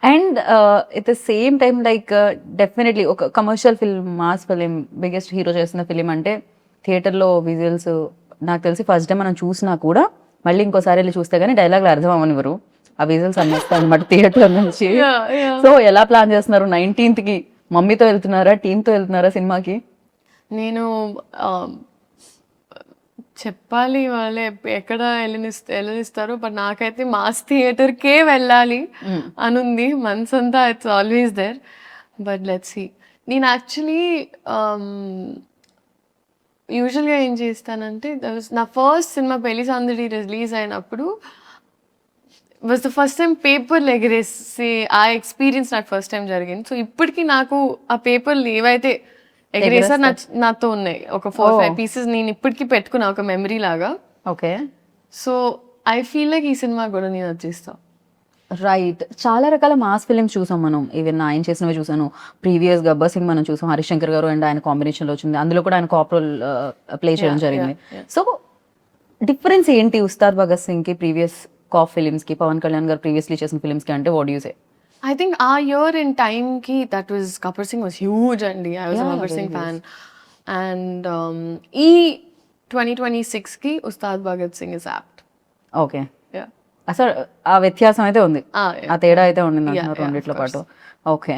And at the same time like definitely ఒక commercial film, mass film, biggest hero చేస్తున్న film అంటే థియేటర్లో visuals నాకు తెలిసి ఫస్ట్ డే మనం చూసినా కూడా మళ్ళీ ఇంకోసారి వెళ్ళి చూస్తే కానీ డైలాగ్లు అర్థం అవ్వనివ్వరు. ఆ విజువల్స్ అమ్మేస్తాయి అనమాట థియేటర్ నుంచి. సో ఎలా ప్లాన్ చేస్తున్నారు 19th కి? మమ్మీతో వెళ్తున్నారా, టీంతో వెళ్తున్నారా సినిమాకి? నేను చెప్పాలి వాళ్ళే ఎక్కడ వెళ్ళనిస్తారు, బట్ నాకైతే మాస్ థియేటర్కే వెళ్ళాలి అనుంది మనసంతా. It's always there, but let's see. నేను యాక్చువల్లీ యూజువల్గా ఏం చేస్తానంటే, నా ఫస్ట్ సినిమా పెళ్లి సందడి రిలీజ్ అయినప్పుడు వాజ్ ద ఫస్ట్ టైం పేపర్లు ఎగరేసి ఆ ఎక్స్పీరియన్స్ నాకు ఫస్ట్ టైం జరిగింది. సో ఇప్పటికీ నాకు ఆ పేపర్లు ఏవైతే ఎగరేసారు నాతో ఉన్నాయి, ఒక 4-5 పీసెస్ నేను ఇప్పటికీ పెట్టుకున్నా ఒక మెమరీ లాగా. Okay. So I feel like ఈ సినిమా కూడా నేను వచ్చేస్తాను. రైట్. చాలా రకాల మాస్ ఫిలిమ్స్ చూసాం మనం. ఈవెన్ ఆయన చేసినవి చూసాను. ప్రీవియస్ గబ్బర్ సింగ్ మనం చూసాం, హరిశంకర్ గారు అండ్ ఆయన కాంబినేషన్లో వచ్చింది. అందులో కూడా ఆయన కాప్ రోల్ ప్లే చేయడం జరిగింది. సో డిఫరెన్స్ ఏంటి ఉస్తాద్ భగత్ సింగ్కి ప్రీవియస్ కాప్ ఫిలిమ్స్కి, పవన్ కళ్యాణ్ గారు ప్రీవియస్లీ చేసిన ఫిలిమ్స్కి అంటే what you say? I think our year in time ki that was Gabbar Singh was huge, and I was a Gabbar Singh fan. And e 2026 ki Ustad Bhagat Singh is apt. Okay. అసలు ఆ వ్యత్యాసం అయితే ఉంది, ఆ తేడా అయితే ఉండింది అంటున్నారు రెండిట్లో పాటు. ఓకే.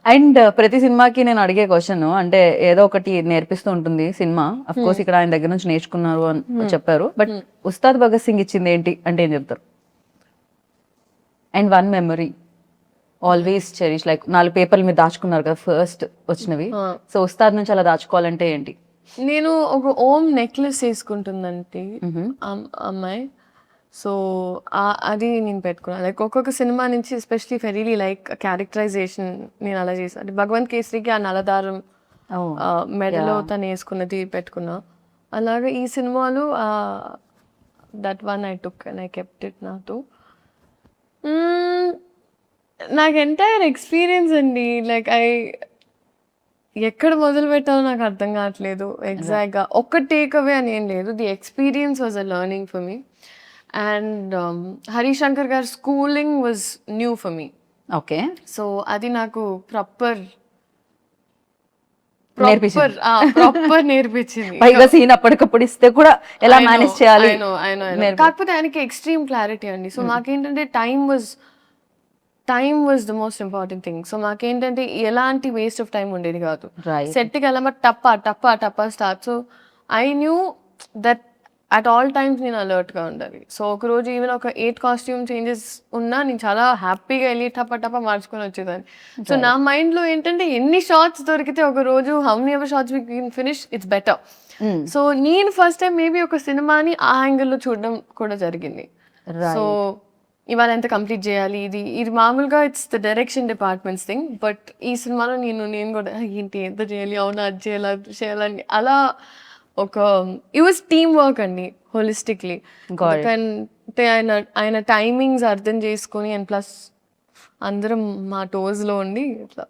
అండ్ ప్రతి సినిమాకి నేను అడిగే క్వశ్చన్, అంటే ఏదో ఒకటి నేర్పిస్తూ ఉంటుంది సినిమా. అఫ్ కోర్స్ ఇక్కడ ఆయన దగ్గర నుంచి నేర్చుకున్నారు అని చెప్పారు, బట్ ఉస్తాద్ భగత్ సింగ్ ఇచ్చింది ఏంటి అంటే ఏం చెప్తారు? And one memory always cherish, like 4 పేపర్ల మీద దాచుకున్నారు కదా ఫస్ట్ వచ్చినవి. సో ఉస్తాద్ నుంచి అలా దాచుకోవాలంటే ఏంటి? నేను ఒక ఓం నెక్లెస్ వేసుకుంటుందంటే అమ్మాయి, సో అది నేను పెట్టుకున్నాను. లైక్ ఒక్కొక్క సినిమా నుంచి ఎస్పెషలీ ఫెరీలీ లైక్ క్యారెక్టరైజేషన్ నేను అలా చేశాను. అంటే భగవంత్ కేసరికి ఆ నలదారం మెడలో తను వేసుకున్నది పెట్టుకున్నా. అలాగే ఈ సినిమాలు that one I took and I kept it నాతో. నాకు ఎంటైర్ ఎక్స్పీరియన్స్ అండి, లైక్ ఎక్కడ మొదలు పెట్టాలో నాకు అర్థం కావట్లేదు ఎగ్జాక్ట్గా. ఒక్క టేక్ అవే అని ఏం లేదు, the experience was a learning for me. And Harishankar గారు schooling was new for me. Okay. So అది నాకు ప్రాపర్ నేర్పించింది. పైగా సీన్ అప్పటికప్పుడు ఇస్తే కూడా ఎలా మేనేజ్ చేయాలి. కాకపోతే ఆయనకి ఎక్స్ట్రీమ్ క్లారిటీ అండి. సో మాకేంటంటే time was the most important thing. So మాకేంటంటే ఎలాంటి వేస్ట్ ఆఫ్ టైం ఉండేది కాదు. సెట్కి వెళ్ళామా టప్పా start. So I knew that at all times నేను అలర్ట్గా ఉండాలి. సో ఒకరోజు ఈవెన్ ఒక 8 కాస్ట్యూమ్ చేంజెస్ ఉన్నా నేను చాలా హ్యాపీగా వెళ్ళి టప్పా మార్చుకొని వచ్చేదాన్ని. సో నా మైండ్లో ఏంటంటే ఎన్ని షార్ట్స్ దొరికితే ఒక రోజు how many ever shorts we can finish, it's better. So నేను ఫస్ట్ టైం మేబీ ఒక సినిమాని ఆ యాంగిల్లో చూడడం కూడా జరిగింది. సో ఇవాళ ఎంత కంప్లీట్ చేయాలి, ఇది మామూలుగా it's the direction departments thing. But ఈ సినిమాలో నేను కూడా ఏంటి ఎంత చేయాలి, అవునా అది చేయాలని అలా ఒక ఇట్ వాజ్ టీమ్ వర్క్ అండి హోలిస్టిక్లీ. అంటే ఆయన టైమింగ్స్ అర్థం చేసుకొని అండ్ ప్లస్ అందరం మా టోస్లో ఉండి ఇట్లా